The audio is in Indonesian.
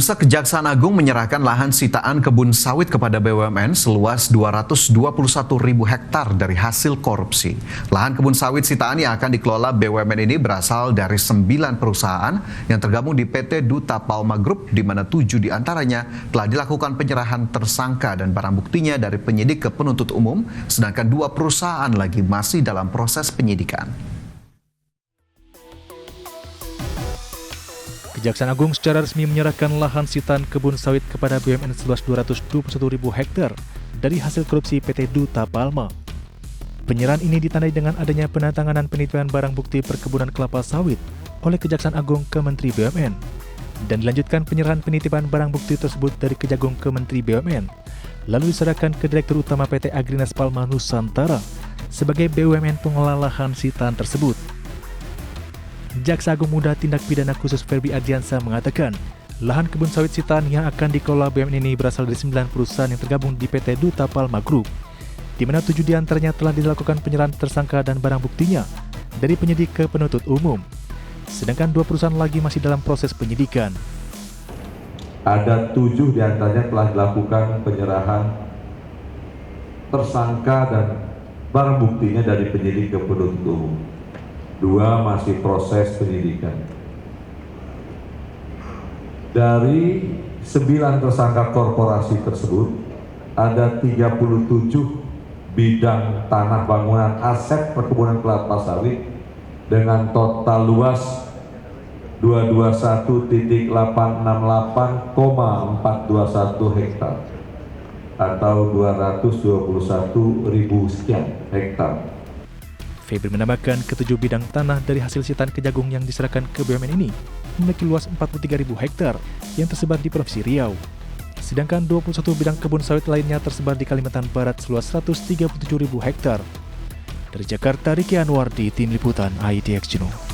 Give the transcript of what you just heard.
Pemirsa, Kejaksaan Agung menyerahkan lahan sitaan kebun sawit kepada BUMN seluas 221.000 hektar dari hasil korupsi. Lahan kebun sawit sitaan yang akan dikelola BUMN ini berasal dari 9 perusahaan yang tergabung di PT Duta Palma Group, di mana 7 diantaranya telah dilakukan penyerahan tersangka dan barang buktinya dari penyidik ke penuntut umum, sedangkan 2 perusahaan lagi masih dalam proses penyidikan. Kejaksaan Agung secara resmi menyerahkan lahan sitaan kebun sawit kepada BUMN seluas 221.000 hektar dari hasil korupsi PT Duta Palma. Penyerahan ini ditandai dengan adanya penandatanganan penitipan barang bukti perkebunan kelapa sawit oleh Kejaksaan Agung ke Menteri BUMN, dan dilanjutkan penyerahan penitipan barang bukti tersebut dari Kejagung ke Menteri BUMN, lalu diserahkan ke Direktur Utama PT Agrinas Palma Nusantara sebagai BUMN pengelola lahan sitaan tersebut. Jaksa Agung Muda Tindak Pidana Khusus Ferby Ardiansa mengatakan, lahan kebun sawit sitaan yang akan dikelola BUMN ini berasal dari 9 perusahaan yang tergabung di PT Duta Palma Group, di mana 7 diantaranya telah dilakukan penyerahan tersangka dan barang buktinya dari penyidik ke penuntut umum, sedangkan 2 perusahaan lagi masih dalam proses penyidikan. Ada 7 diantaranya telah dilakukan penyerahan tersangka dan barang buktinya dari penyidik ke penuntut umum. 2 masih proses penyidikan. Dari 9 tersangka korporasi tersebut, ada 37 bidang tanah bangunan aset perkebunan kelapa sawit dengan total luas 221.868,421 hektar atau 221.000 sekian hektar. Febri menambahkan ke-7 bidang tanah dari hasil sitaan Kejagung yang diserahkan ke BUMN ini memiliki luas 43.000 hektar yang tersebar di Provinsi Riau. Sedangkan 21 bidang kebun sawit lainnya tersebar di Kalimantan Barat seluas 137.000 hektar. Dari Jakarta, Riki Anwar di Tim Liputan IDX Channel.